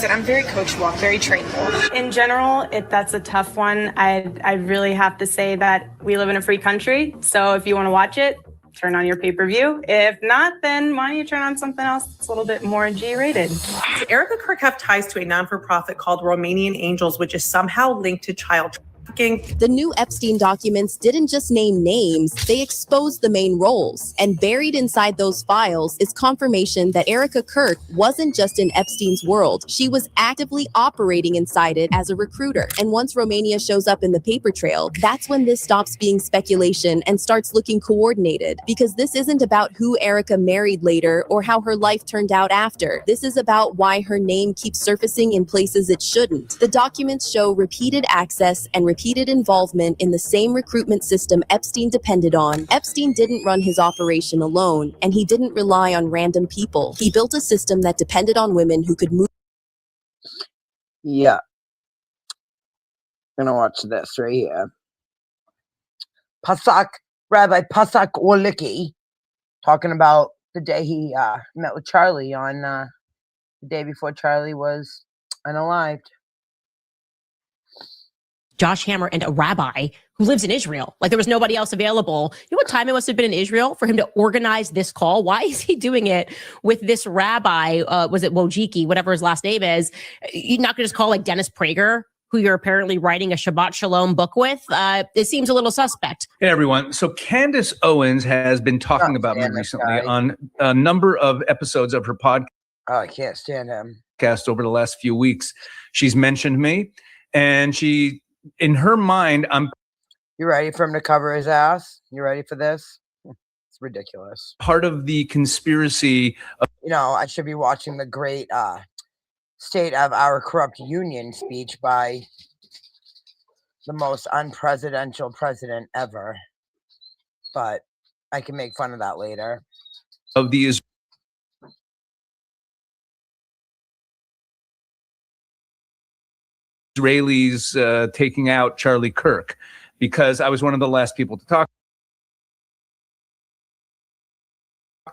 I'm very coachable. I'm very trainable. In general, that's a tough one. I really have to say that we live in a free country. So if you want to watch it, turn on your pay-per-view. If not, then why don't you turn on something else that's a little bit more G-rated? So erikakirk have ties to a non-for-profit called Romanian Angels, which is somehow linked to child trafficking. The new Epstein documents didn't just name names, they exposed the main roles. And buried inside those files is confirmation that erikakirk wasn't just in Epstein's world. She was actively operating inside it as a recruiter. And once Romania shows up in the paper trail, that's when this stops being speculation and starts looking coordinated. Because this isn't about who Erika married later or how her life turned out after. This is about why her name keeps surfacing in places it shouldn't. The documents show repeated access and repeated involvement in the same recruitment system Epstein depended on. Epstein didn't run his operation alone, and he didn't rely on random people. He built a system that depended on women who could move. Yeah. Gonna watch this right here. Rabbi PASACK wolicki, talking about the day he met with Charlie on the day before Charlie was unalived. Josh Hammer and a rabbi who lives in Israel. Like there was nobody else available. You know what time it must have been in Israel for him to organize this call? Why is he doing it with this rabbi? Was it wolicki, whatever his last name is? You're not going to just call like Dennis Prager, who you're apparently writing a Shabbat Shalom book with? It seems a little suspect. Hey, everyone. So Candace Owens has been talking about me recently on a number of episodes of her podcast. Oh, I can't stand him. Over the last few weeks. She's mentioned me, and she, in her mind, You ready for him to cover his ass? You ready for this? It's ridiculous. Part of the conspiracy. I should be watching the great State of Our Corrupt Union speech by the most unpresidential president ever. But I can make fun of that later. Of the Israelis taking out Charlie Kirk, because I was one of the last people to talk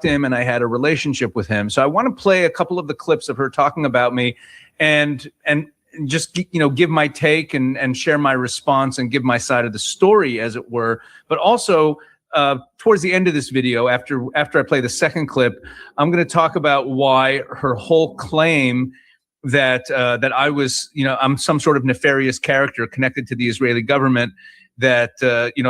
to him, and I had a relationship with him. So I want to play a couple of the clips of her talking about me, and just give my take and share my response and give my side of the story, as it were. But also towards the end of this video, after I play the second clip, I'm going to talk about why her whole claim that I was, I'm some sort of nefarious character connected to the Israeli government that,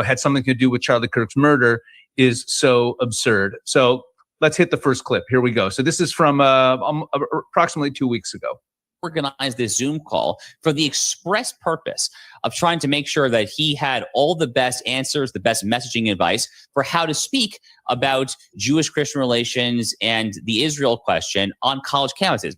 had something to do with Charlie Kirk's murder is so absurd. So let's hit the first clip. Here we go. So this is from approximately 2 weeks ago. Organize this Zoom call for the express purpose of trying to make sure that he had all the best answers, the best messaging advice for how to speak about Jewish-Christian relations and the Israel question on college campuses.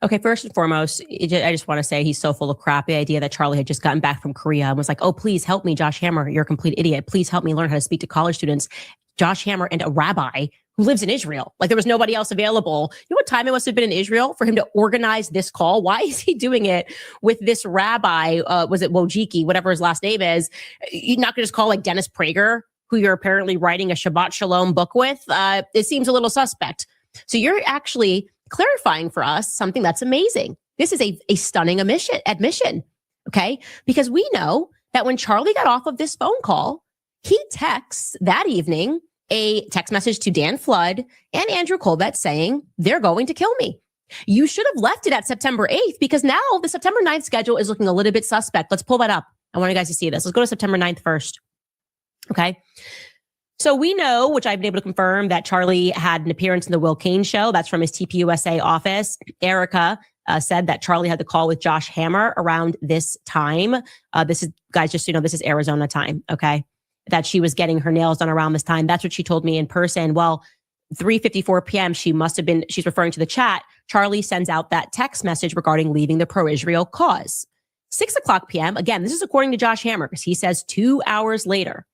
Okay, first and foremost, I just want to say he's so full of crap. The idea that Charlie had just gotten back from Korea and was like, oh, please help me, Josh Hammer. You're a complete idiot. Please help me learn how to speak to college students. Josh Hammer and a rabbi who lives in Israel. Like there was nobody else available. You know what time it must have been in Israel for him to organize this call? Why is he doing it with this rabbi? Was it wolicki, whatever his last name is? You're not going to just call like Dennis Prager, who you're apparently writing a Shabbat Shalom book with? It seems a little suspect. So you're actually clarifying for us something that's amazing. This is a stunning admission, okay? Because we know that when Charlie got off of this phone call, he texts that evening a text message to Dan Flood and Andrew Colbert saying, they're going to kill me. You should have left it at September 8th because now the September 9th schedule is looking a little bit suspect. Let's pull that up. I want you guys to see this. Let's go to September 9th first. Okay. So we know, which I've been able to confirm, that Charlie had an appearance in the Will Kane show. That's from his TPUSA office. Erica said that Charlie had the call with Josh Hammer around this time. This is, guys, just so you know, this is Arizona time, okay? That she was getting her nails done around this time. That's what she told me in person. Well, 3:54 p.m., she's referring to the chat. Charlie sends out that text message regarding leaving the pro-Israel cause. 6 o'clock p.m., again, this is according to Josh Hammer, because he says 2 hours later,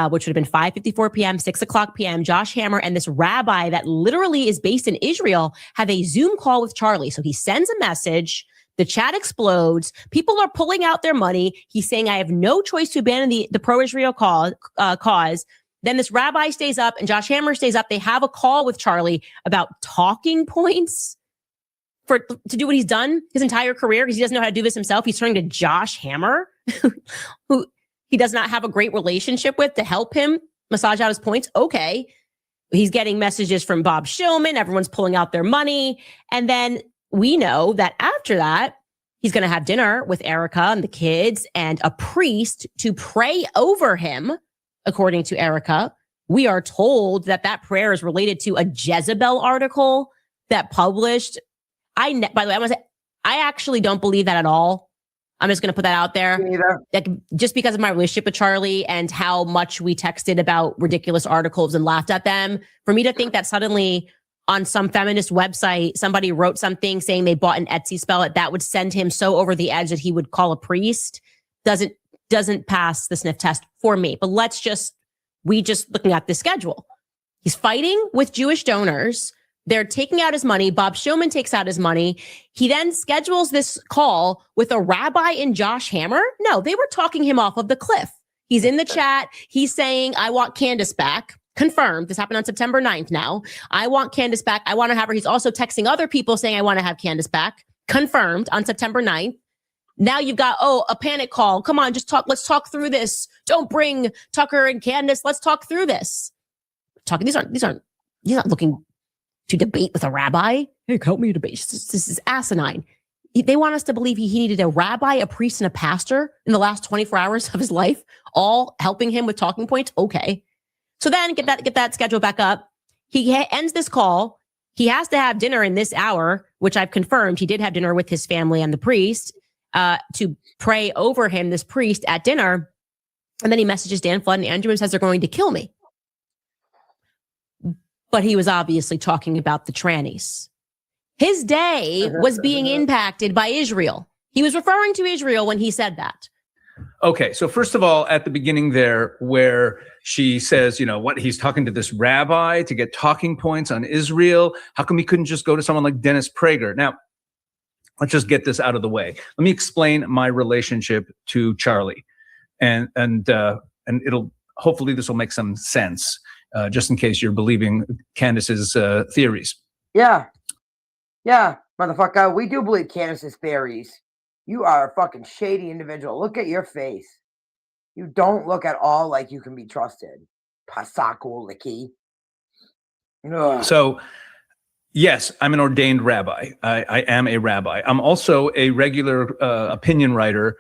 which would have been 5:54 p.m., 6 o'clock p.m., Josh Hammer and this rabbi that literally is based in Israel have a Zoom call with Charlie. So he sends a message. The chat explodes. People are pulling out their money. He's saying, I have no choice to abandon the pro-Israel cause. Then this rabbi stays up and Josh Hammer stays up. They have a call with Charlie about talking points to do what he's done his entire career because he doesn't know how to do this himself. He's turning to Josh Hammer, who he does not have a great relationship with, to help him massage out his points. Okay. He's getting messages from Bob Shillman. Everyone's pulling out their money. And then we know that after that, he's going to have dinner with Erica and the kids and a priest to pray over him, according to Erica. We are told that that prayer is related to a Jezebel article that published. By the way, I want to say, I actually don't believe that at all. I'm just going to put that out there. Like, just because of my relationship with Charlie and how much we texted about ridiculous articles and laughed at them, for me to think that suddenly on some feminist website, somebody wrote something saying they bought an Etsy spell that would send him so over the edge that he would call a priest doesn't pass the sniff test for me. But we just looking at the schedule. He's fighting with Jewish donors. They're taking out his money. Bob Shillman takes out his money. He then schedules this call with a rabbi and Josh Hammer. No, they were talking him off of the cliff. He's in the chat. He's saying, I want Candace back. Confirmed. This happened on September 9th now. I want Candace back. I want to have her. He's also texting other people saying, I want to have Candace back. Confirmed on September 9th. Now you've got, a panic call. Come on, just talk. Let's talk through this. Don't bring Tucker and Candace. Let's talk through this. He's not looking to debate with a rabbi. Hey, help me debate. This is asinine. They want us to believe he needed a rabbi, a priest, and a pastor in the last 24 hours of his life, all helping him with talking points. Okay. So then get that schedule back up. He ends this call. He has to have dinner in this hour, which I've confirmed. He did have dinner with his family and the priest to pray over him, this priest, at dinner. And then he messages Dan Flood and Andrew and says they're going to kill me. But he was obviously talking about the trannies. His day was being impacted by Israel. He was referring to Israel when he said that. Okay, so first of all, at the beginning there, where she says, he's talking to this rabbi to get talking points on Israel. How come he couldn't just go to someone like Dennis Prager? Now, let's just get this out of the way. Let me explain my relationship to Charlie, and it'll hopefully this will make some sense, just in case you're believing Candace's theories. Yeah, motherfucker, we do believe Candace's theories. You are a fucking shady individual. Look at your face. You don't look at all like you can be trusted. PASACK, wolicki. So, yes, I'm an ordained rabbi. I am a rabbi. I'm also a regular opinion writer,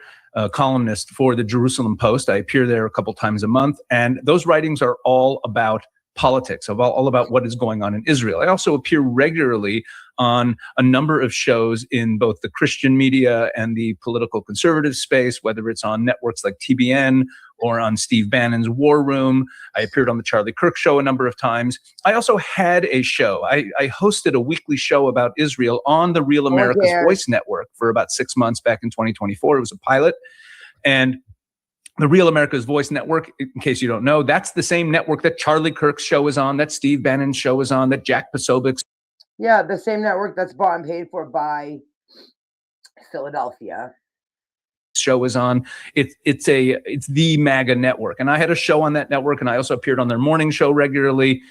columnist for the Jerusalem Post. I appear there a couple times a month, and those writings are all about politics, all about what is going on in Israel. I also appear regularly on a number of shows in both the Christian media and the political conservative space, whether it's on networks like TBN or on Steve Bannon's War Room. I appeared on the Charlie Kirk show a number of times. I also had a show. I hosted a weekly show about Israel on the Real America's Voice Network for about 6 months back in 2024. It was a pilot. And the Real America's Voice Network, in case you don't know, that's the same network that Charlie Kirk's show is on, that Steve Bannon's show is on, that Jack Posobiec's. Yeah, the same network that's bought and paid for by Philadelphia show is on. It's the MAGA network, and I had a show on that network, and I also appeared on their morning show regularly.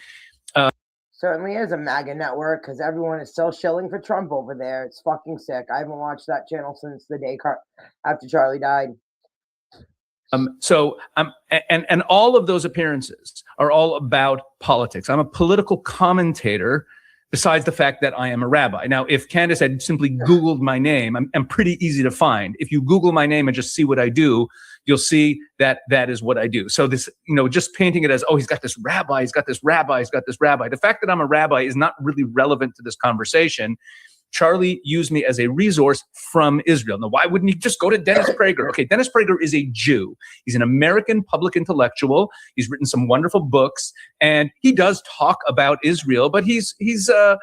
Certainly is a MAGA network because everyone is still shilling for Trump over there. It's fucking sick. I haven't watched that channel since the day after Charlie died. And all of those appearances are all about politics. I'm a political commentator, besides the fact that I am a rabbi. Now, if Candace had simply Googled my name, I'm pretty easy to find. If you Google my name and just see what I do, you'll see that that is what I do. So this, just painting it as, he's got this rabbi, he's got this rabbi, he's got this rabbi. The fact that I'm a rabbi is not really relevant to this conversation. Charlie used me as a resource from Israel. Now, why wouldn't he just go to Dennis Prager? Okay, Dennis Prager is a Jew. He's an American public intellectual. He's written some wonderful books, and he does talk about Israel, but he's a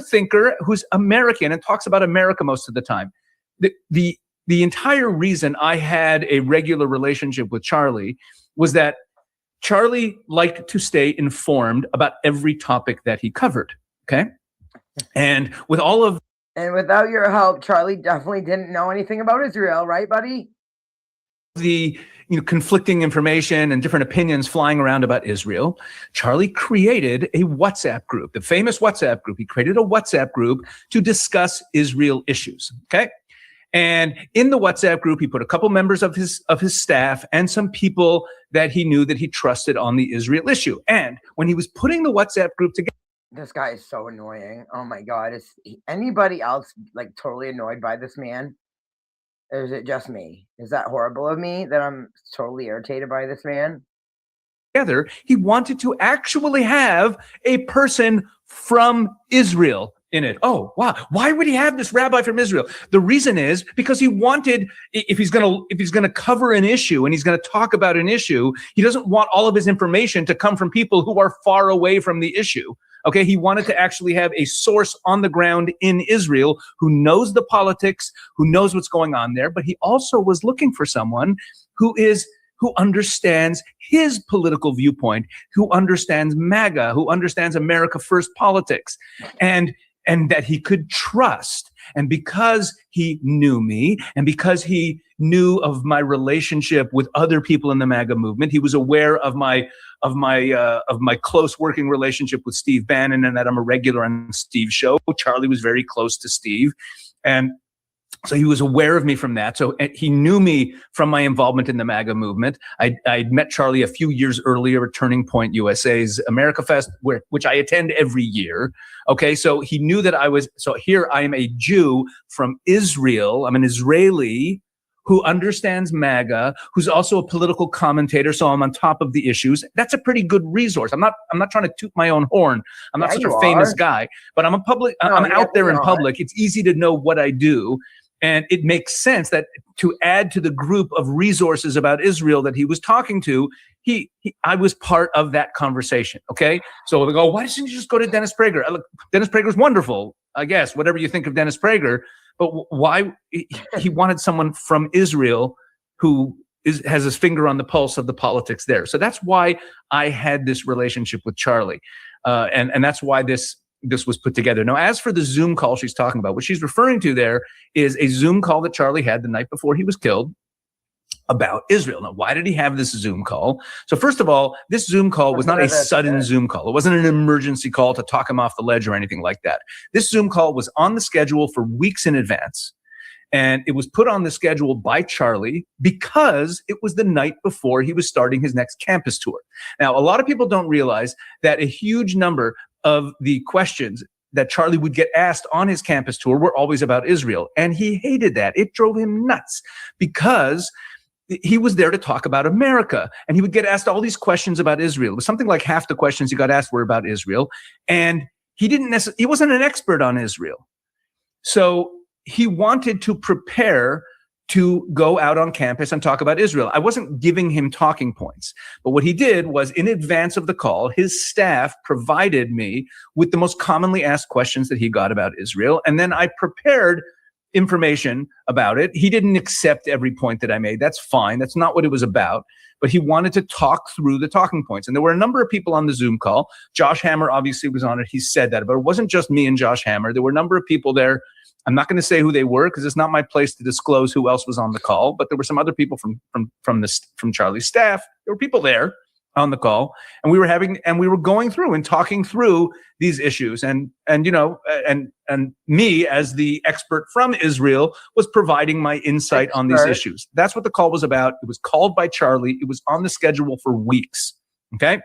thinker who's American and talks about America most of the time. The entire reason I had a regular relationship with Charlie was that Charlie liked to stay informed about every topic that he covered, okay? And without your help, Charlie definitely didn't know anything about Israel, right, buddy? the conflicting information and different opinions flying around about Israel, Charlie created a WhatsApp group, the famous WhatsApp group. He created a WhatsApp group to discuss Israel issues. Okay. And in the WhatsApp group, he put a couple members of his staff and some people that he knew that he trusted on the Israel issue. And when he was putting the WhatsApp group together, This guy is so annoying. Oh my God. Is anybody else like totally annoyed by this man? Or is it just me? Is that horrible of me that I'm totally irritated by this man? he wanted to actually have a person from Israel in it. Oh, wow. Why would he have this rabbi from Israel? The reason is because he wanted, if he's going to cover an issue and he's going to talk about an issue, he doesn't want all of his information to come from people who are far away from the issue. Okay. He wanted to actually have a source on the ground in Israel who knows the politics, who knows what's going on there. But he also was looking for someone who understands his political viewpoint, who understands MAGA, who understands America First politics, and that he could trust. And because he knew me, and because he knew of my relationship with other people in the MAGA movement, he was aware of my close working relationship with Steve Bannon, and that I'm a regular on Steve's show. Charlie was very close to Steve, and so he was aware of me from that. So he knew me from my involvement in the MAGA movement. I'd met Charlie a few years earlier at Turning Point USA's America Fest, which I attend every year. Okay, so he knew that so here I am a Jew from Israel. I'm an Israeli who understands MAGA, who's also a political commentator, so I'm on top of the issues. That's a pretty good resource. I'm not trying to toot my own horn. I'm not such a famous guy, but I'm out there in public. It's easy to know what I do. And it makes sense that to add to the group of resources about Israel that he was talking to, I was part of that conversation. Okay. So they go, why doesn't you just go to Dennis Prager? Look, Dennis Prager's wonderful, I guess, whatever you think of Dennis Prager, but why he wanted someone from Israel who has his finger on the pulse of the politics there. So that's why I had this relationship with Charlie. And that's why this was put together. Now, as for the Zoom call she's talking about, what she's referring to there is a Zoom call that Charlie had the night before he was killed about Israel. Now, why did he have this Zoom call? So first of all, this Zoom call was not a sudden Zoom call. It wasn't an emergency call to talk him off the ledge or anything like that. This Zoom call was on the schedule for weeks in advance. And it was put on the schedule by Charlie because it was the night before he was starting his next campus tour. Now, a lot of people don't realize that a huge number of the questions that Charlie would get asked on his campus tour were always about Israel. And he hated that. It drove him nuts because he was there to talk about America. And he would get asked all these questions about Israel. It was something like half the questions he got asked were about Israel. And he wasn't an expert on Israel. So he wanted to prepare to go out on campus and talk about Israel. I wasn't giving him talking points, but what he did was, in advance of the call, his staff provided me with the most commonly asked questions that he got about Israel. And then I prepared information about it. He didn't accept every point that I made. That's fine. That's not what it was about. But he wanted to talk through the talking points. And there were a number of people on the Zoom call. Josh Hammer obviously was on it. He said that, but it wasn't just me and Josh Hammer. There were a number of people there. I'm not going to say who they were because it's not my place to disclose who else was on the call, but there were some other people from Charlie's staff. There were people there on the call, and we were going through and talking through these issues, and me as the expert from Israel was providing my insight on these issues. That's what the call was about. It was called by Charlie. It was on the schedule for weeks. Okay.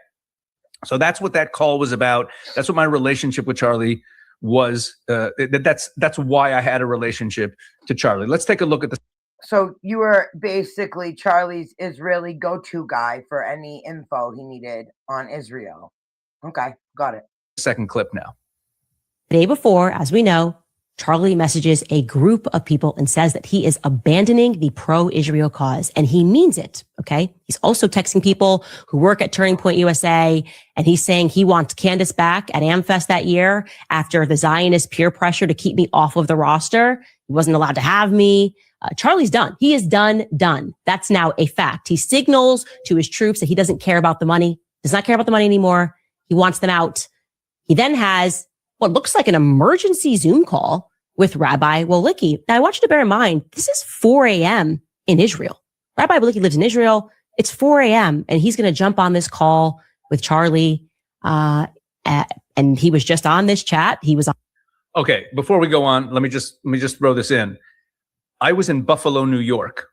So that's what that call was about. That's what my relationship with Charlie was. That's why I had a relationship to Charlie. Let's take a look at the. So you were basically Charlie's Israeli go-to guy for any info he needed on Israel. Okay, got it. Second clip now. The day before, as we know, Charlie messages a group of people and says that he is abandoning the pro-Israel cause, and he means it, okay? He's also texting people who work at Turning Point USA, and he's saying he wants Candace back at AmFest that year after the Zionist peer pressure to keep me off of the roster. He wasn't allowed to have me. Charlie's done. He is done. That's now a fact. He signals to his troops that he doesn't care about the money, does not care about the money anymore. He wants them out. He then has what looks like an emergency Zoom call with Rabbi Wolicki. Now, I want you to bear in mind, this is 4 a.m. in Israel. Rabbi wolicki lives in Israel. It's 4 a.m. and he's going to jump on this call with Charlie. And he was just on this chat. He was on. Okay, before we go on, let me just throw this in. I was in Buffalo, New York.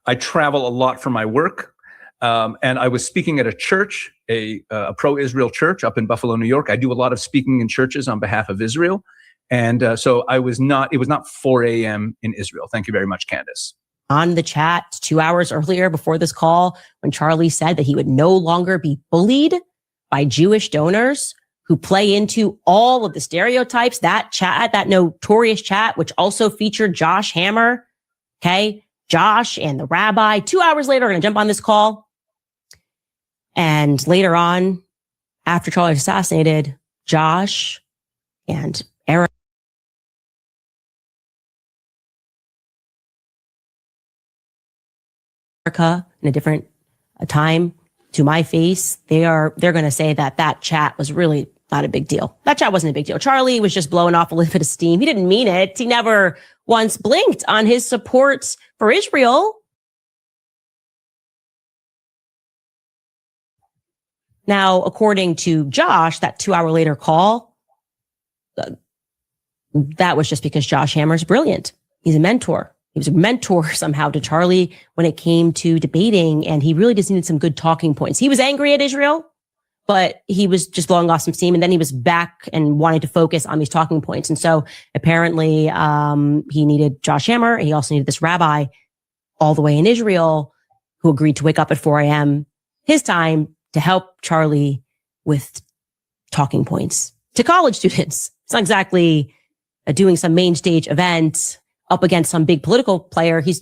I travel a lot for my work, and I was speaking at a church, a pro-Israel church up in Buffalo, New York. I do a lot of speaking in churches on behalf of Israel, and so it was not 4 a.m. in Israel. Thank you very much, Candace. On the chat 2 hours earlier before this call, when Charlie said that he would no longer be bullied by Jewish donors who play into all of the stereotypes, that chat, that notorious chat, which also featured Josh Hammer. Okay. Josh and the rabbi 2 hours later are going to jump on this call. And later on, after Charlie was assassinated, Josh and Eric in a different time to my face, they're going to say that chat was really not a big deal. That chat wasn't a big deal. Charlie was just blowing off a little bit of steam. He didn't mean it. He never once blinked on his support for Israel. Now, according to Josh, that 2 hour later call, that was just because Josh Hammer's brilliant. He's a mentor. He was a mentor somehow to Charlie when it came to debating, and he really just needed some good talking points. He was angry at Israel, but he was just blowing off some steam, and then he was back and wanted to focus on these talking points. And so apparently he needed Josh Hammer, and he also needed this rabbi all the way in Israel who agreed to wake up at 4 a.m. his time to help Charlie with talking points to college students. It's not exactly doing some main stage event up against some big political player. He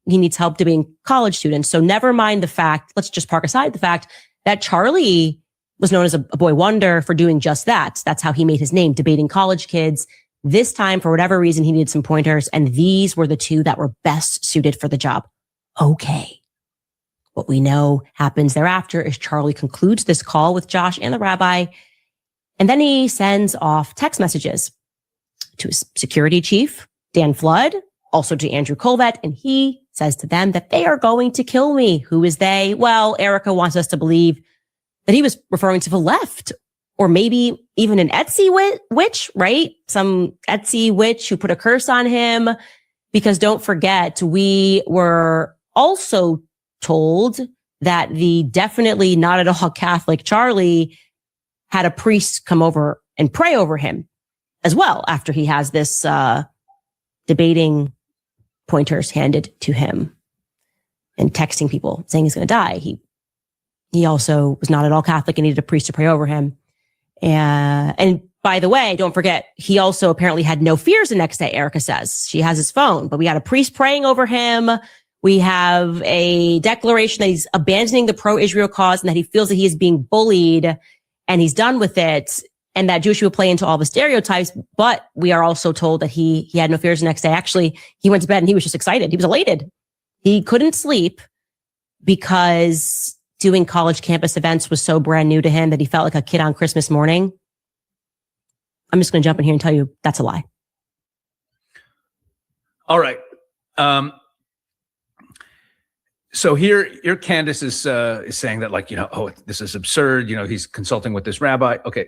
needs help debating college students. So never mind the fact, let's just park aside the fact that Charlie was known as a boy wonder for doing just that. That's how he made his name, debating college kids. This time, for whatever reason, he needed some pointers, and these were the two that were best suited for the job. Okay. What we know happens thereafter is Charlie concludes this call with Josh and the rabbi, and then he sends off text messages to his security chief, Dan Flood, also to Andrew Colvett, and he says to them that they are going to kill me. Who is they? Well, Erica wants us to believe that he was referring to the left, or maybe even an Etsy witch, right? Some Etsy witch who put a curse on him. Because don't forget, we were also told that the definitely not at all Catholic Charlie had a priest come over and pray over him as well after he has this debating pointers handed to him and texting people saying he's going to die. He also was not at all Catholic and needed a priest to pray over him. And by the way, don't forget, he also apparently had no fears the next day, Erica says. She has his phone, but we had a priest praying over him. We have a declaration that he's abandoning the pro-Israel cause and that he feels that he is being bullied and he's done with it, and that Jewish people play into all the stereotypes. But we are also told that he had no fears the next day. Actually, he went to bed and he was just excited. He was elated. He couldn't sleep because doing college campus events was so brand new to him that he felt like a kid on Christmas morning. I'm just going to jump in here and tell you that's a lie. All right. So here Candace is saying that, like, oh, this is absurd. He's consulting with this rabbi. Okay.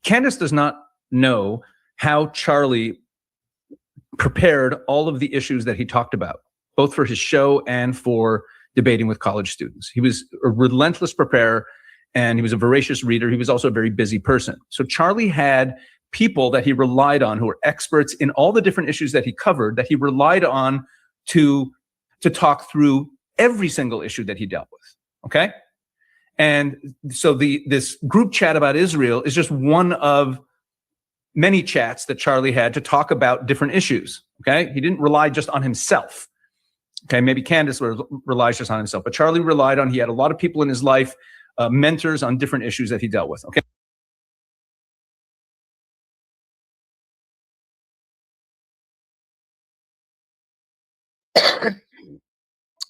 Candace does not know how Charlie prepared all of the issues that he talked about, both for his show and for debating with college students. He was a relentless preparer and he was a voracious reader. He was also a very busy person. So Charlie had people that he relied on who were experts in all the different issues that he covered, that he relied on to talk through every single issue that he dealt with. Okay. And so this group chat about Israel is just one of many chats that Charlie had to talk about different issues. Okay. He didn't rely just on himself. Okay. Maybe Candace relies just on himself, but Charlie he had a lot of people in his life, mentors on different issues that he dealt with. Okay.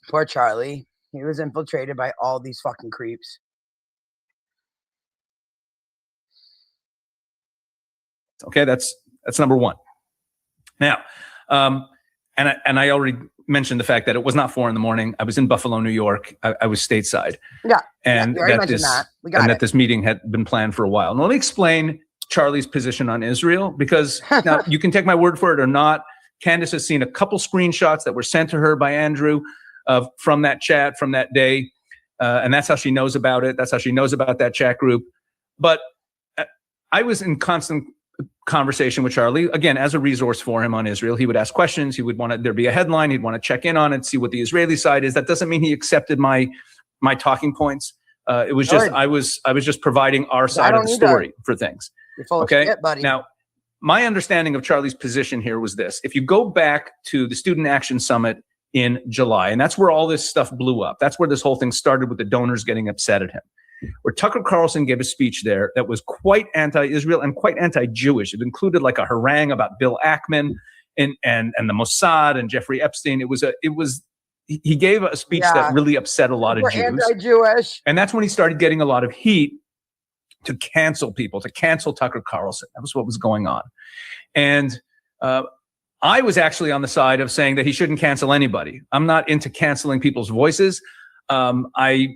Poor Charlie. He was infiltrated by all these fucking creeps. Okay, that's number one. Now, and I already mentioned the fact that it was not 4 a.m. I was in Buffalo, New York. I was stateside. Yeah. And you already that mentioned this that. We got that this meeting had been planned for a while. And let me explain Charlie's position on Israel, because now you can take my word for it or not. Candace has seen a couple screenshots that were sent to her by Andrew from that chat from that day. And that's how she knows about it. That's how she knows about that chat group. But I was in constant conversation with Charlie, again, as a resource for him on Israel. He would ask questions. He would want there be a headline. He'd want to check in on it, see what the Israeli side is. That doesn't mean he accepted my talking points. It was just, I was just providing our side of the story for things. You're full of shit, buddy. Now, my understanding of Charlie's position here was this. If you go back to the Student Action Summit in July, and that's where all this stuff blew up. That's where this whole thing started, with the donors getting upset at him. Where Tucker Carlson gave a speech there that was quite anti-Israel and quite anti-Jewish. It included like a harangue about Bill Ackman and the Mossad and Jeffrey Epstein. He gave a speech that really upset a lot of Jews. Anti-Jewish. And that's when he started getting a lot of heat to cancel people, to cancel Tucker Carlson. That was what was going on. And I was actually on the side of saying that he shouldn't cancel anybody. I'm not into canceling people's voices. I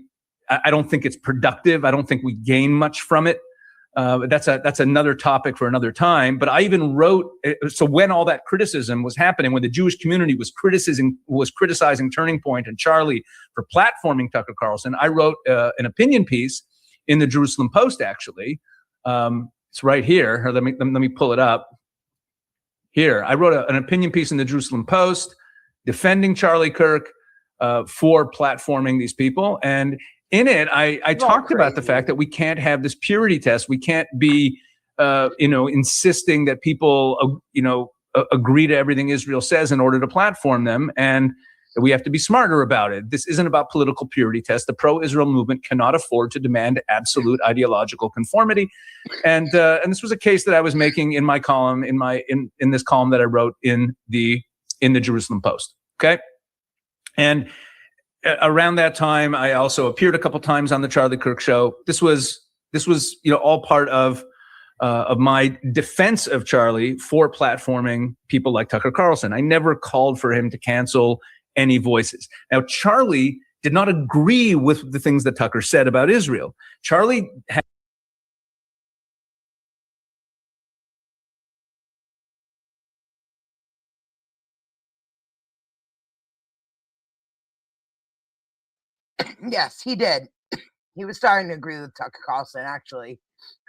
don't think it's productive. I don't think we gain much from it. That's another topic for another time. But I even wrote, so when all that criticism was happening, when the Jewish community was criticizing Turning Point and Charlie for platforming Tucker Carlson, I wrote an opinion piece in the Jerusalem Post, actually. It's right here. Let me pull it up. Here, I wrote an opinion piece in the Jerusalem Post defending Charlie Kirk for platforming these people. And in it, I talked about the fact that we can't have this purity test. We can't be, insisting that people, agree to everything Israel says in order to platform them, and we have to be smarter about it. This isn't about political purity test. The pro-Israel movement cannot afford to demand absolute ideological conformity, and this was a case that I was making in my column, in this column that I wrote in the Jerusalem Post. Okay, and around that time, I also appeared a couple times on the Charlie Kirk show. This was all part of my defense of Charlie for platforming people like Tucker Carlson. I never called for him to cancel any voices. Now, Charlie did not agree with the things that Tucker said about Israel. Charlie had Yes, he did. He was starting to agree with Tucker Carlson, actually.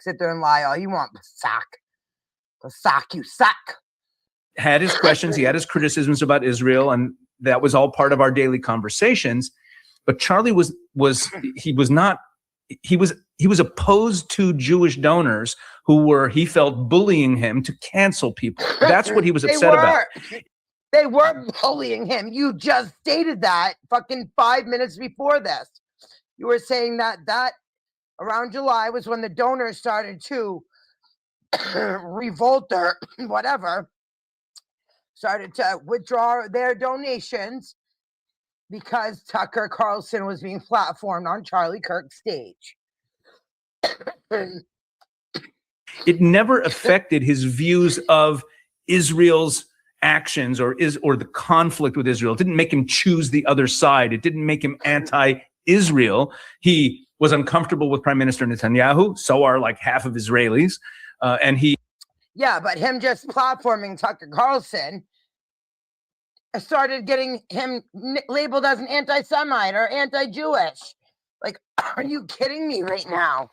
Sit there and lie all you want, PASACK. PASACK, you suck. Had his questions, he had his criticisms about Israel, and that was all part of our daily conversations. But Charlie was opposed to Jewish donors who were, he felt, bullying him to cancel people. That's what he was upset about. They were bullying him. You just stated that fucking 5 minutes before this. You were saying that around July was when the donors started to revolt or whatever, started to withdraw their donations because Tucker Carlson was being platformed on Charlie Kirk's stage. It never affected his views of Israel's actions or the conflict with Israel. It didn't make him choose the other side. It didn't make him anti-Israel. He was uncomfortable with Prime Minister Netanyahu. So are like half of Israelis. Yeah, but him just platforming Tucker Carlson started getting him labeled as an anti-Semite or anti-Jewish. Like, are you kidding me right now?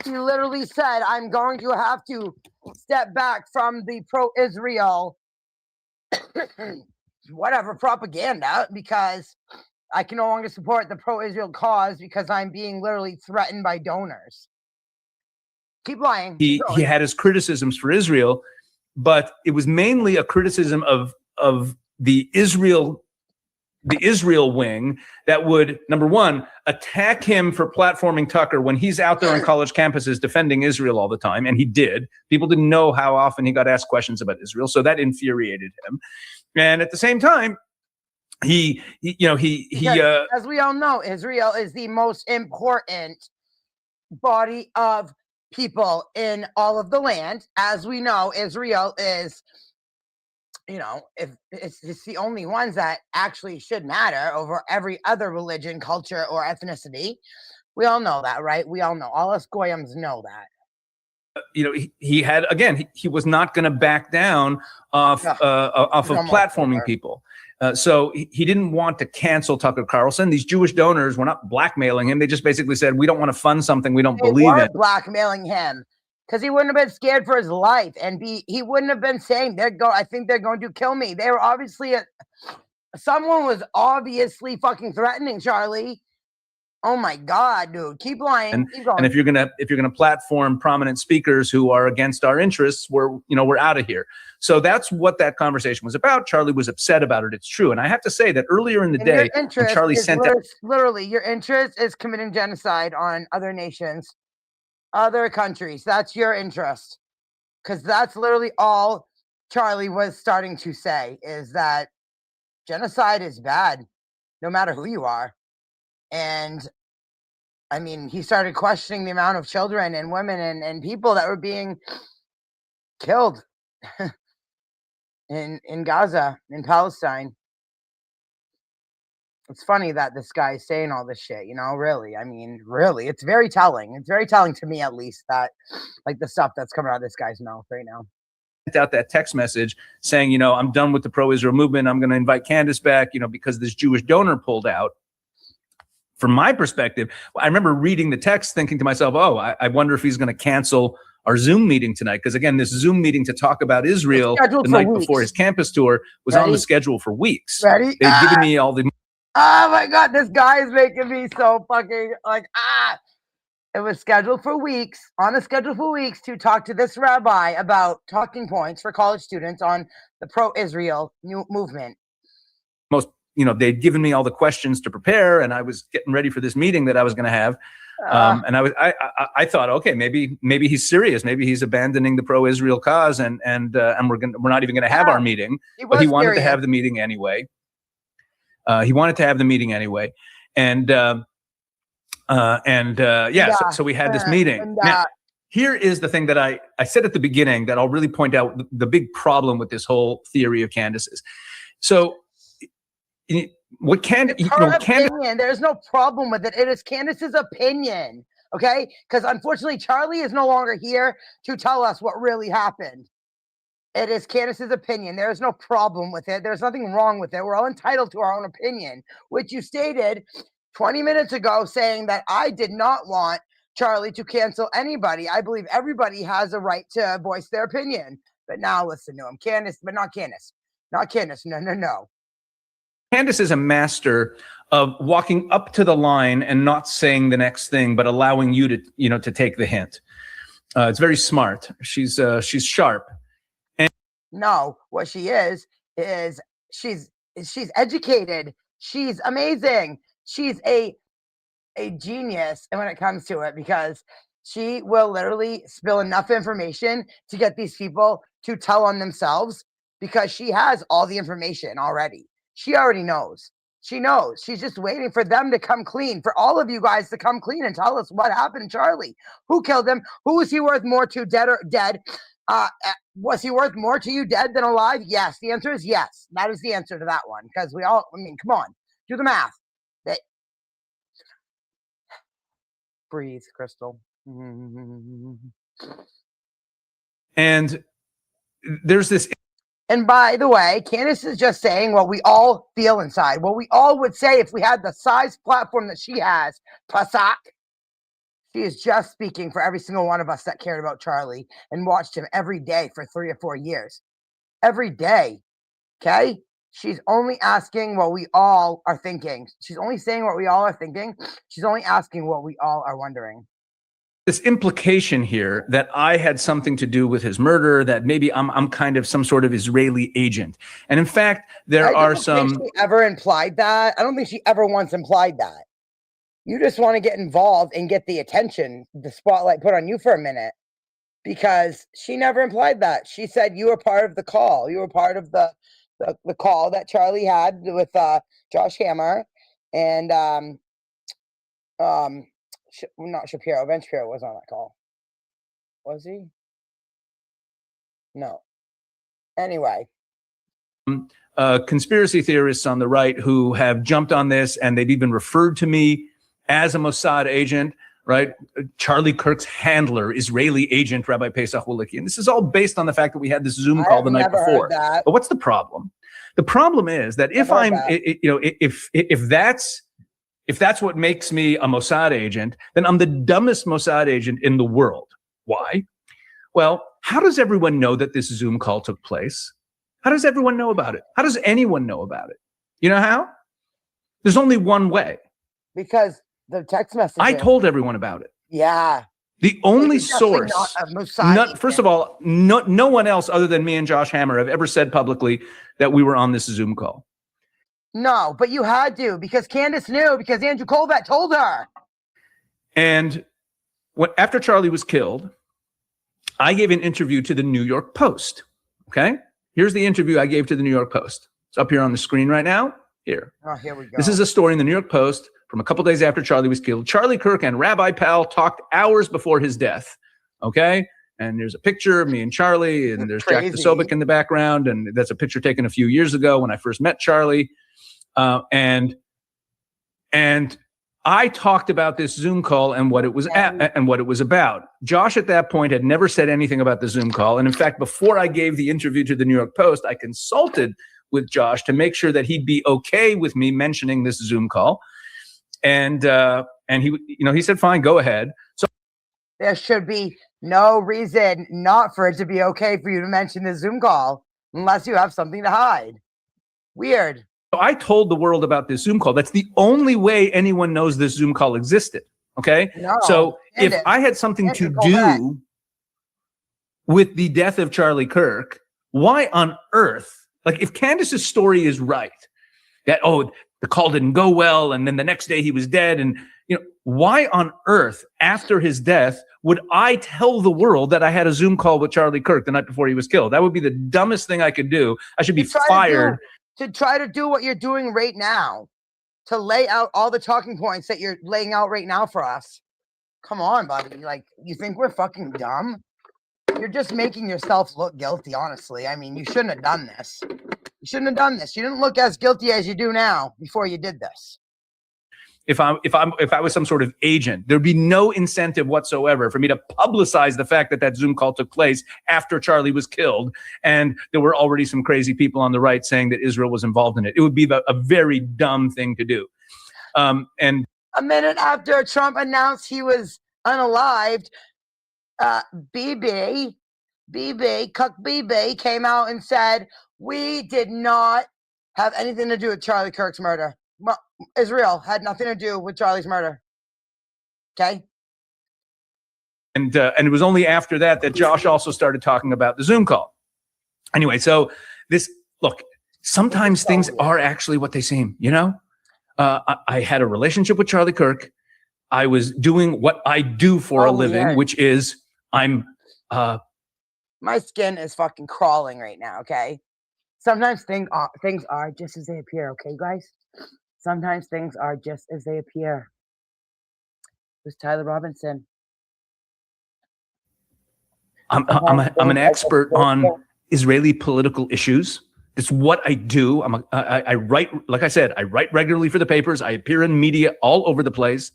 He literally said, I'm going to have to step back from the pro-Israel whatever propaganda because I can no longer support the pro-Israel cause because I'm being literally threatened by donors. Keep lying. He had his criticisms for Israel, but it was mainly a criticism of the Israel wing that would, number one, attack him for platforming Tucker when he's out there on college campuses defending Israel all the time, and he did. People didn't know how often he got asked questions about Israel, so that infuriated him. And at the same time, as we all know, Israel is the most important body of people in all of the land. As we know, Israel is if it's the only ones that actually should matter over every other religion, culture, or ethnicity. We all know that, right? We all know. All us goyams know that. He had, again, he was not going to back down off of platforming people. So he didn't want to cancel Tucker Carlson. These Jewish donors were not blackmailing him. They just basically said, we don't want to fund something we don't believe in. Blackmailing him because he wouldn't have been scared for his life, and he wouldn't have been saying, I think they're going to kill me. They were obviously, someone was obviously fucking threatening Charlie. Oh my God, dude! Keep lying. Keep going. And if you're gonna platform prominent speakers who are against our interests, we're out of here. So that's what that conversation was about. Charlie was upset about it. It's true, and I have to say that earlier in the day, when Charlie sent that, literally, your interest is committing genocide on other nations, other countries. That's your interest, because that's literally all Charlie was starting to say, is that genocide is bad, no matter who you are. And I mean, he started questioning the amount of children and women and people that were being killed in Gaza, in Palestine. It's funny that this guy is saying all this shit, really. I mean, really, it's very telling. It's very telling to me, at least, that like the stuff that's coming out of this guy's mouth right now. Out that text message saying, I'm done with the pro-Israel movement. I'm going to invite Candace back, because this Jewish donor pulled out. From my perspective, I remember reading the text thinking to myself, I wonder if he's going to cancel our Zoom meeting tonight. Because again, this Zoom meeting to talk about Israel the night before his campus tour was on the schedule for weeks. Ready? They've given me all the... Oh my God, this guy is making me so fucking It was scheduled for weeks, to talk to this rabbi about talking points for college students on the pro-Israel movement. They'd given me all the questions to prepare, and I was getting ready for this meeting that I was going to have. And I thought, okay, maybe he's serious. Maybe he's abandoning the pro-Israel cause, and we're not even going to have our meeting. But he wanted to have the meeting anyway. So we had this meeting. Now, here is the thing that I said at the beginning that I'll really point out the big problem with this whole theory of Candace's. So. What opinion. There's no problem with it. It is Candace's opinion, okay? Because unfortunately, Charlie is no longer here to tell us what really happened. It is Candace's opinion. There is no problem with it. There's nothing wrong with it. We're all entitled to our own opinion, which you stated 20 minutes ago, saying that I did not want Charlie to cancel anybody. I believe everybody has a right to voice their opinion. But now listen to him. Candace, but not Candace. Not Candace. No. Candace is a master of walking up to the line and not saying the next thing, but allowing you to take the hint. It's very smart. She's sharp. No, what she is she's educated. She's amazing. She's a genius. And when it comes to it, because she will literally spill enough information to get these people to tell on themselves, because she has all the information already. She already knows. She knows. She's just waiting for them to come clean, for all of you guys to come clean and tell us what happened to Charlie. Who killed him? Who is he worth more to, dead or dead? Was he worth more to you dead than alive? Yes. The answer is yes. That is the answer to that one. Because come on, do the math. Breathe, Crystal. And there's this. And by the way, Candace is just saying what we all feel inside, what we all would say if we had the size platform that she has, PASACK. She is just speaking for every single one of us that cared about Charlie and watched him every day for 3 or 4 years. Every day, okay? She's only asking what we all are thinking. She's only saying what we all are thinking. She's only asking what we all are wondering. This implication here that I had something to do with his murder, that maybe I'm kind of some sort of Israeli agent. And in fact, there are some... I don't think she ever implied that. I don't think she ever once implied that. You just want to get involved and get the attention, the spotlight put on you for a minute, because she never implied that. She said you were part of the call. You were part of the call that Charlie had with Josh Hammer and not Shapiro. Ben Shapiro was on that call. Was he? No. Anyway, conspiracy theorists on the right who have jumped on this, and they've even referred to me as a Mossad agent, right? Charlie Kirk's handler, Israeli agent, Rabbi PASACK wolicki. And this is all based on the fact that we had this Zoom call the night before. But what's the problem? The problem is that if that's what makes me a Mossad agent, then I'm the dumbest Mossad agent in the world. Why? Well, how does everyone know that this Zoom call took place? How does everyone know about it? How does anyone know about it? You know how? There's only one way. Because the text message. I told everyone about it. Yeah. The only source, first of all, no one else other than me and Josh Hammer have ever said publicly that we were on this Zoom call. No, but you had to, because Candace knew, because Andrew Colvat told her. And after Charlie was killed, I gave an interview to the New York Post. Okay? Here's the interview I gave to the New York Post. It's up here on the screen right now. Here. Oh, here we go. This is a story in the New York Post from a couple days after Charlie was killed. Charlie Kirk and Rabbi Pal talked hours before his death. Okay? And there's a picture of me and Charlie, and there's Jack Posobiec in the background, and that's a picture taken a few years ago when I first met Charlie. And I talked about this Zoom call and what it was and what it was about. Josh at that point had never said anything about the Zoom call. And in fact, before I gave the interview to the New York Post, I consulted with Josh to make sure that he'd be okay with me mentioning this Zoom call. And he said, fine, go ahead. So there should be no reason not for it to be okay for you to mention the Zoom call unless you have something to hide. Weird. I told the world about this Zoom call. That's the only way anyone knows this Zoom call existed. Okay. No, so if I had something to do with the death of Charlie Kirk, why on earth, like if Candace's story is right, that, the call didn't go well, and then the next day he was dead, and why on earth after his death would I tell the world that I had a Zoom call with Charlie Kirk the night before he was killed? That would be the dumbest thing I could do. I should be fired. To try to do what you're doing right now, to lay out all the talking points that you're laying out right now for us. Come on, buddy. Like, you think we're fucking dumb? You're just making yourself look guilty, honestly. I mean, you shouldn't have done this. You shouldn't have done this. You didn't look as guilty as you do now before you did this. If I was some sort of agent, there'd be no incentive whatsoever for me to publicize the fact that that Zoom call took place after Charlie was killed, and there were already some crazy people on the right saying that Israel was involved in it. It would be a very dumb thing to do. And a minute after Trump announced he was unalived, BB came out and said, we did not have anything to do with Charlie Kirk's murder. Well, Israel had nothing to do with Charlie's murder. Okay. And it was only after that Josh also started talking about the Zoom call. Anyway, so sometimes things are actually what they seem, I had a relationship with Charlie Kirk. I was doing what I do for a living, which is my skin is fucking crawling right now. Okay. Sometimes things are just as they appear. Okay, guys. Sometimes things are just as they appear. Who's Tyler Robinson? I'm an expert on Israeli political issues. It's what I do. I write, like I said, I write regularly for the papers. I appear in media all over the place.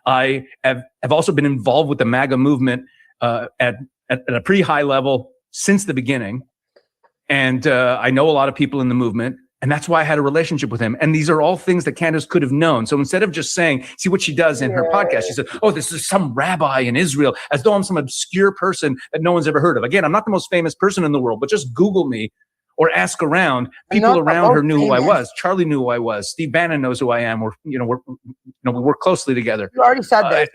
I have also been involved with the MAGA movement at a pretty high level since the beginning. And I know a lot of people in the movement. And that's why I had a relationship with him. And these are all things that Candace could have known. So instead of just saying, see what she does in her podcast, she said, this is some rabbi in Israel, as though I'm some obscure person that no one's ever heard of. Again, I'm not the most famous person in the world, but just Google me or ask around. People around her knew who I was. Charlie knew who I was. Steve Bannon knows who I am. We work closely together. You already said that.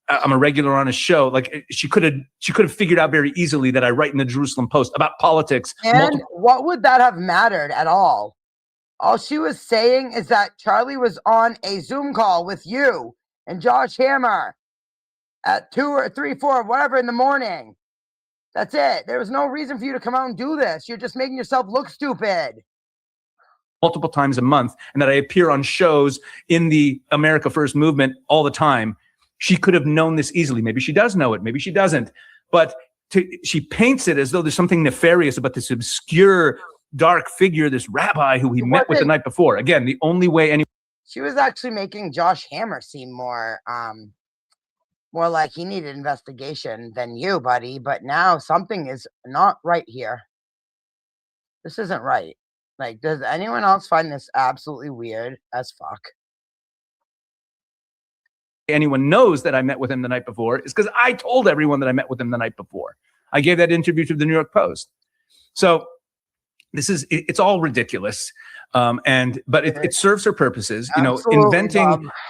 I'm a regular on his show. Like she could have figured out very easily that I write in the Jerusalem Post about politics. And what would that have mattered at all? All she was saying is that Charlie was on a Zoom call with you and Josh Hammer at 2 or 3, 4, whatever in the morning. That's it. There was no reason for you to come out and do this. You're just making yourself look stupid. Multiple times a month, and that I appear on shows in the America First movement all the time. She could have known this easily. Maybe she does know it. Maybe she doesn't. But she paints it as though there's something nefarious about this obscure dark figure, this rabbi who he met with the night before. Again, the only way anyone. She was actually making Josh Hammer seem more like he needed investigation than you, buddy. But now something is not right here. This isn't right. Like, does anyone else find this absolutely weird as fuck? Anyone knows that I met with him the night before is because I told everyone that I met with him the night before. I gave that interview to the New York Post. So it's all ridiculous. But it serves her purposes. You know,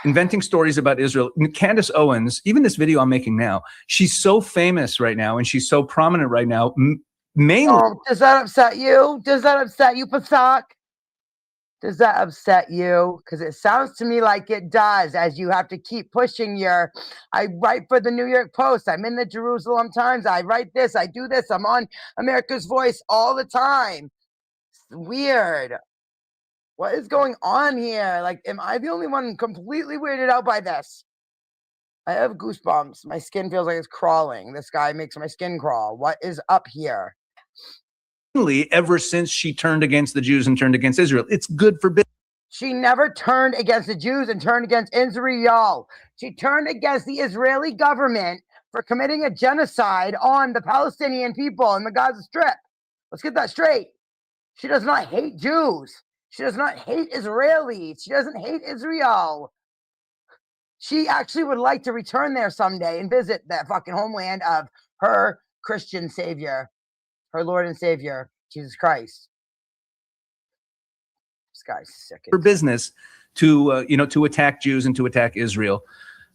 inventing stories about Israel. Candace Owens, even this video I'm making now, she's so famous right now and she's so prominent right now. Mainly, does that upset you? Does that upset you, PASACK? Does that upset you? Because it sounds to me like it does, as you have to keep pushing I write for the New York Post. I'm in the Jerusalem Times. I write this. I do this. I'm on America's Voice all the time. It's weird. What is going on here? Like, am I the only one completely weirded out by this? I have goosebumps. My skin feels like it's crawling. This guy makes my skin crawl. What is up here? Ever since she turned against the Jews and turned against Israel. It's good for business. She never turned against the Jews and turned against Israel. She turned against the Israeli government for committing a genocide on the Palestinian people in the Gaza Strip. Let's get that straight. She does not hate Jews. She does not hate Israelis. She doesn't hate Israel. She actually would like to return there someday and visit that fucking homeland of her Christian savior, her Lord and Savior, Jesus Christ. This guy's sick. For business to attack Jews and to attack Israel.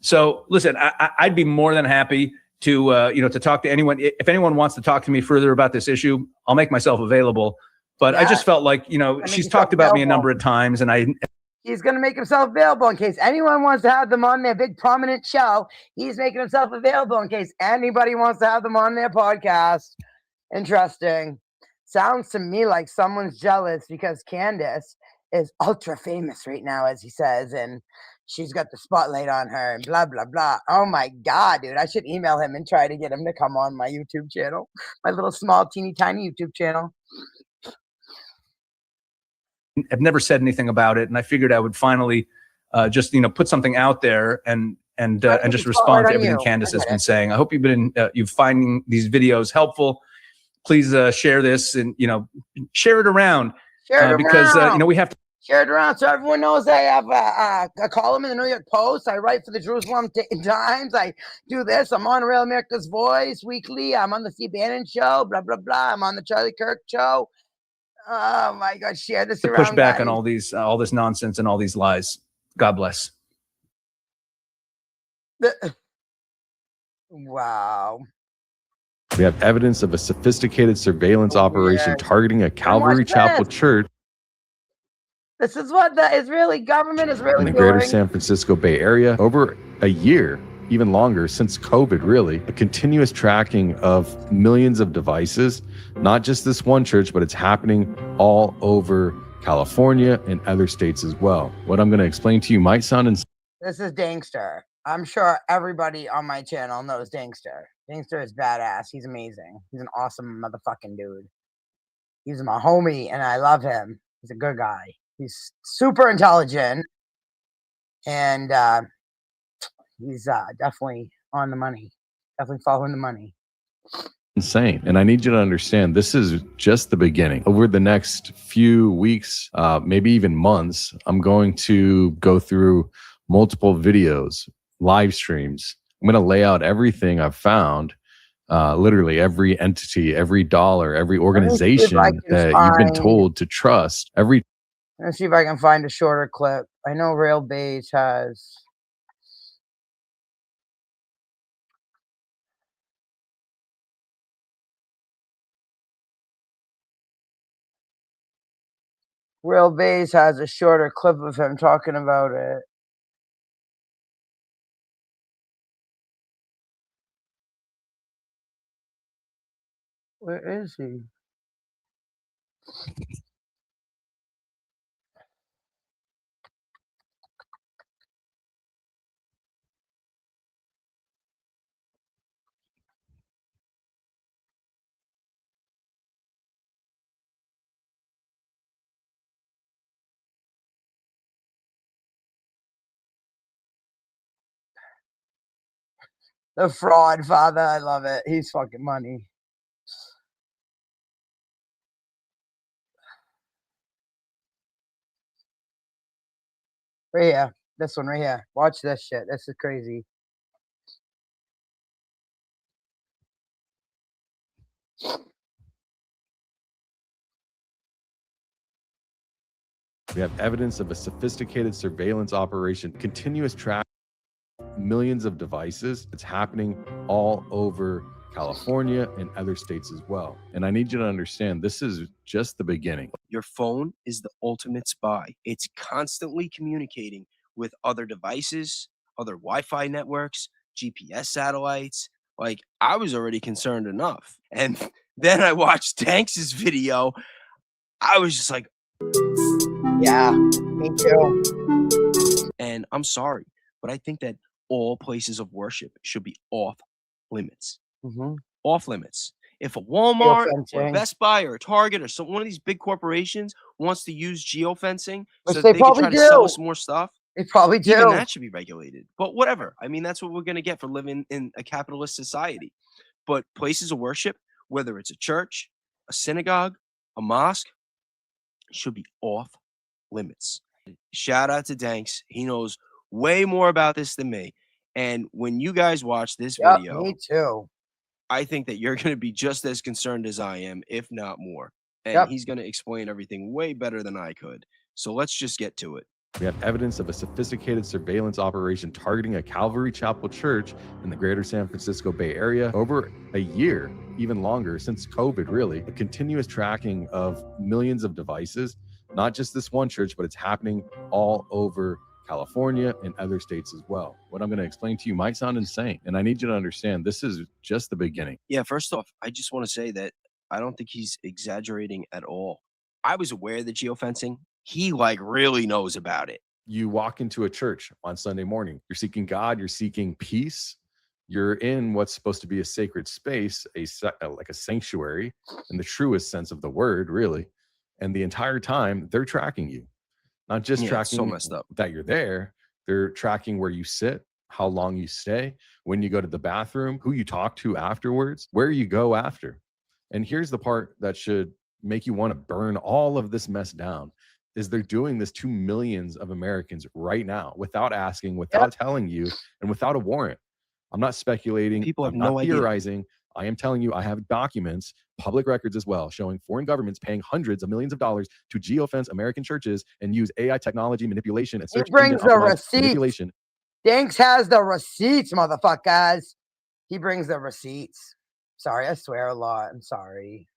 So listen, I'd be more than happy to talk to anyone. If anyone wants to talk to me further about this issue, I'll make myself available. But I just felt like, she's talked about me a number of times, and he's going to make himself available in case anyone wants to have them on their big prominent show. He's making himself available in case anybody wants to have them on their podcast. Interesting. Sounds to me like someone's jealous because Candace is ultra famous right now, as he says, and she's got the spotlight on her and blah, blah, blah. Oh my God, dude. I should email him and try to get him to come on my YouTube channel, my little small, teeny, tiny YouTube channel. I've never said anything about it, and I figured I would finally just put something out there and just respond to everything Candace has been saying. I hope you're finding these videos helpful. Please share this and share it around. Because we have to share it around so everyone knows I have a column in the New York Post. I write for the Jerusalem Times. I do this. I'm on Real America's Voice weekly. I'm on the Steve Bannon show. Blah blah blah. I'm on the Charlie Kirk show. Oh my God! Share this around. Push back on all this nonsense and all these lies. God bless. Wow. We have evidence of a sophisticated surveillance operation targeting a Calvary Chapel church. This is what the Israeli government is really in the greater San Francisco Bay Area over a year, even longer, since COVID, really. A continuous tracking of millions of devices, not just this one church, but it's happening all over California and other states as well. What I'm going to explain to you might sound insane. This is Dangster. I'm sure everybody on my channel knows Dangster. Dangster is badass. He's amazing. He's an awesome motherfucking dude. He's my homie, and I love him. He's a good guy. He's super intelligent, and he's definitely on the money. Definitely following the money. Insane. And I need you to understand, this is just the beginning. Over the next few weeks, maybe even months, I'm going to go through multiple videos, live streams. I'm going to lay out everything I've found, literally every entity, every dollar, every organization that you've been told to trust. Let's see if I can find a shorter clip. I know Rail Base has. Real Base has a shorter clip of him talking about it. Where is he? The fraud father. I love it. He's fucking money. Right here. This one right here. Watch this shit. This is crazy. We have evidence of a sophisticated surveillance operation, continuous track, millions of devices. It's happening all over California and other states as well. And I need you to understand, this is just the beginning. Your phone is the ultimate spy. It's constantly communicating with other devices, other Wi-Fi networks, GPS satellites. Like, I was already concerned enough. And then I watched Tanks's video. I was just like, Yeah, me too. and I'm sorry, but I think that all places of worship should be off limits. Mm-hmm. Off limits. If a Walmart or a Geofencing. Best Buy or a Target or one of these big corporations wants to use geofencing Which so they that they can probably try to sell do. us more stuff, They probably do. even that should be regulated. But whatever. I mean, that's what we're going to get for living in a capitalist society. But places of worship, whether it's a church, a synagogue, a mosque, should be off limits. Shout out to Danks. He knows way more about this than me. And when you guys watch this Yep, video, me too. I think that you're going to be just as concerned as I am, if not more. And Yep. he's going to explain everything way better than I could. So let's just get to it. We have evidence of a sophisticated surveillance operation targeting a Calvary Chapel church in the greater San Francisco Bay Area over a year, even longer, since COVID, really. A continuous tracking of millions of devices, not just this one church, but it's happening all over California and other states as well. What I'm going to explain to you might sound insane, and I need you to understand this is just the beginning. Yeah, first off, I just want to say that I don't think he's exaggerating at all. I was aware of the geofencing. He really knows about it. You walk into a church on Sunday morning, you're seeking God, you're seeking peace, you're in what's supposed to be a sacred space, like a sanctuary in the truest sense of the word, really. And the entire time they're tracking you, not just Yeah, it's so tracking messed up. that you're there. They're tracking where you sit, how long you stay, when you go to the bathroom, who you talk to afterwards, where you go after. And here's the part that should make you want to burn all of this mess down, is they're doing this to millions of Americans right now without asking, without telling you, and without a warrant. I'm not speculating. People have I'm no not idea. theorizing. I am telling you, I have documents, public records as well, showing foreign governments paying hundreds of millions of dollars to geofence American churches and use AI technology manipulation and search brings engine the optimized receipts. manipulation. Danks has the receipts, motherfuckers. He brings the receipts. Sorry, I swear a lot. I'm sorry.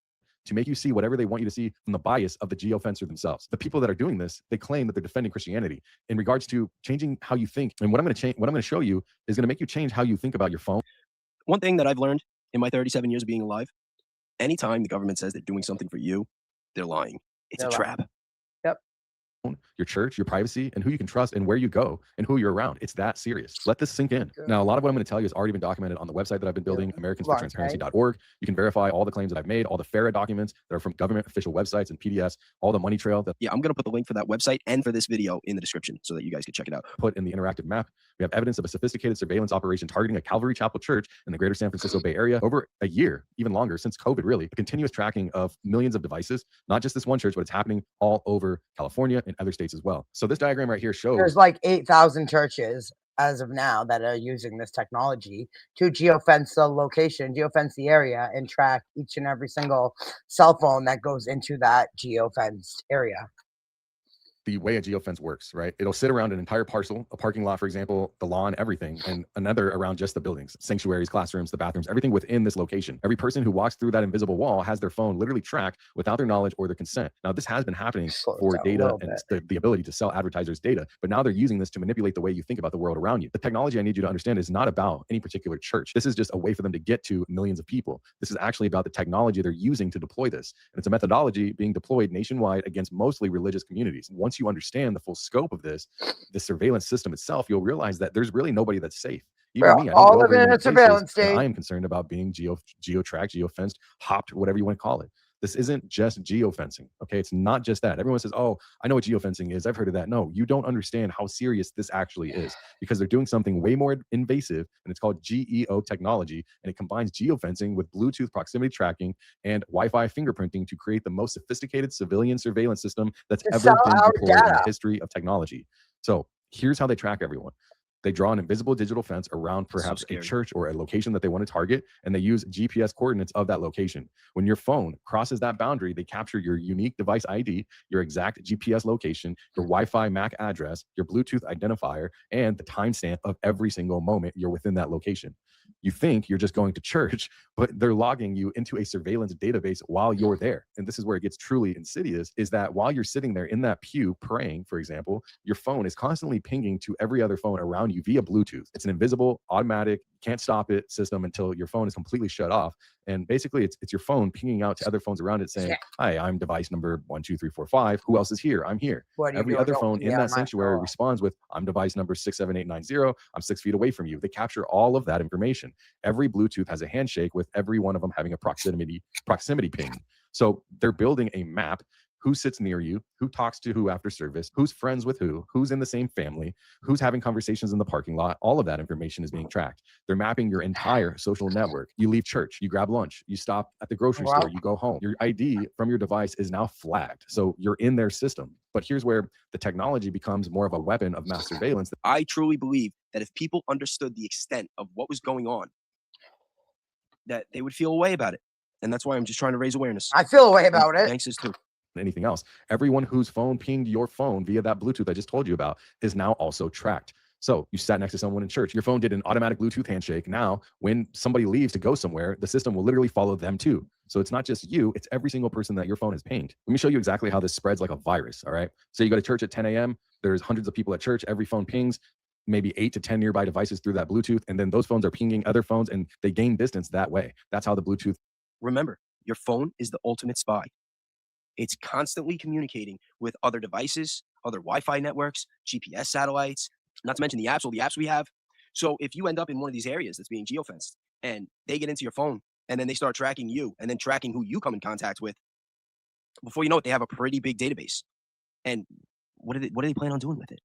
To make you see whatever they want you to see from the bias of the geofencer themselves. The people that are doing this, they claim that they're defending Christianity in regards to changing how you think. And what I'm going to show you is going to make you change how you think about your phone. One thing that I've learned in my 37 years of being alive, anytime the government says they're doing something for you, they're lying. It's They're a lying. trap. Your church, your privacy, and who you can trust and where you go and who you're around. It's that serious. Let this sink in. Good. Now, a lot of what I'm going to tell you has already been documented on the website that I've been building, AmericansForTransparency.org. You can verify all the claims that I've made, all the FARA documents that are from government official websites and PDFs, all the money trail that Yeah, I'm going to put the link for that website and for this video in the description so that you guys can check it out. put in the interactive map. We have evidence of a sophisticated surveillance operation targeting a Calvary Chapel church in the greater San Francisco Bay Area over a year, even longer, since COVID, really. A continuous tracking of millions of devices, not just this one church, but it's happening all over California and other states as well. So this diagram right here shows There's like 8,000 churches as of now that are using this technology to geofence the location, geofence the area, and track each and every single cell phone that goes into that geofenced area. the way a geofence works, right? It'll sit around an entire parcel, a parking lot, for example, the lawn, everything, and another around just the buildings, sanctuaries, classrooms, the bathrooms, everything within this location. Every person who walks through that invisible wall has their phone literally tracked without their knowledge or their consent. Now, this has been happening for data and the ability to sell advertisers data, but now they're using this to manipulate the way you think about the world around you. The technology I need you to understand is not about any particular church. This is just a way for them to get to millions of people. This is actually about the technology they're using to deploy this. And it's a methodology being deployed nationwide against mostly religious communities. Once you understand the full scope of this, the surveillance system itself, you'll realize that there's really nobody that's safe. Even me, I don't go over many places, and I am concerned about being geo-tracked, geo-fenced, hopped, whatever you want to call it. This isn't just geofencing. Okay. It's not just that. Everyone says, oh, I know what geofencing is. I've heard of that. No, you don't understand how serious this actually is, because they're doing something way more invasive, and it's called GEO technology. And it combines geofencing with Bluetooth proximity tracking and Wi-Fi fingerprinting to create the most sophisticated civilian surveillance system that's ever been deployed in the history of technology. So here's how they track everyone. They draw an invisible digital fence around perhaps a church or a location that they want to target, and they use GPS coordinates of that location. When your phone crosses that boundary, they capture your unique device ID, your exact GPS location, your Wi-Fi MAC address, your Bluetooth identifier, and the timestamp of every single moment you're within that location. You think you're just going to church, but they're logging you into a surveillance database while you're there. And this is where it gets truly insidious, is that while you're sitting there in that pew praying, for example, your phone is constantly pinging to every other phone around you via Bluetooth. It's an invisible, automatic, can't stop it system until your phone is completely shut off. And basically it's your phone pinging out to other phones around it saying, hi, I'm device number 12345. Who else is here? I'm here. Every other phone in that sanctuary responds with, I'm device number 67890. I'm 6 feet away from you. They capture all of that information. Every Bluetooth has a handshake with every one of them having a proximity ping. So they're building a map. Who sits near you, who talks to who after service, who's friends with who's in the same family, who's having conversations in the parking lot. All of that information is being tracked. They're mapping your entire social network. You leave church, you grab lunch, you stop at the grocery store, you go home. Your ID from your device is now flagged. So you're in their system. But here's where the technology becomes more of a weapon of mass surveillance. I truly believe that if people understood the extent of what was going on, that they would feel a way about it. And that's why I'm just trying to raise awareness. I feel a way about it. Thanks, too. Anything else. Everyone whose phone pinged your phone via that Bluetooth I just told you about is now also tracked. So you sat next to someone in church, your phone did an automatic Bluetooth handshake. Now, when somebody leaves to go somewhere, the system will literally follow them too. So it's not just you, it's every single person that your phone has pinged. Let me show you exactly how this spreads like a virus. All right. So you go to church at 10 a.m. There's hundreds of people at church. Every phone pings maybe 8 to 10 nearby devices through that Bluetooth. And then those phones are pinging other phones and they gain distance that way. That's how the Bluetooth. Remember, your phone is the ultimate spy. It's constantly communicating with other devices, other Wi-Fi networks, GPS satellites, not to mention the apps, all the apps we have. So if you end up in one of these areas that's being geofenced and they get into your phone and then they start tracking you and then tracking who you come in contact with, before you know it, they have a pretty big database. And what do they plan on doing with it?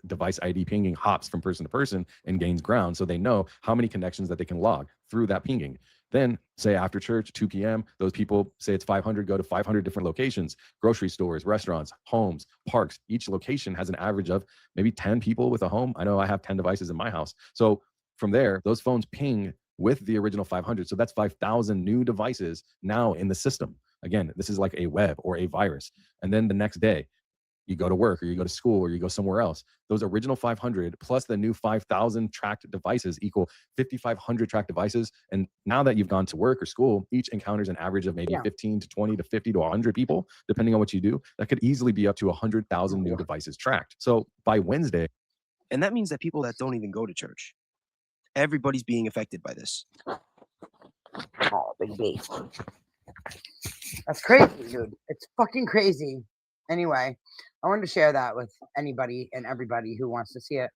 Device ID pinging hops from person to person and gains ground. So they know how many connections that they can log through that pinging. Then say after church, 2 p.m., those people say it's 500, go to 500 different locations, grocery stores, restaurants, homes, parks. Each location has an average of maybe 10 people with a home. I know I have 10 devices in my house. So from there, those phones ping with the original 500. So that's 5,000 new devices now in the system. Again, this is like a web or a virus. And then the next day, you go to work or you go to school or you go somewhere else. Those original 500 plus the new 5,000 tracked devices equal 5,500 tracked devices. And now that you've gone to work or school, each encounters an average of maybe 15 to 20 to 50 to 100 people, depending on what you do. That could easily be up to 100,000 new devices tracked. So by Wednesday. And that means that people that don't even go to church, everybody's being affected by this. Oh, baby. That's crazy, dude. It's fucking crazy. Anyway, I wanted to share that with anybody and everybody who wants to see it.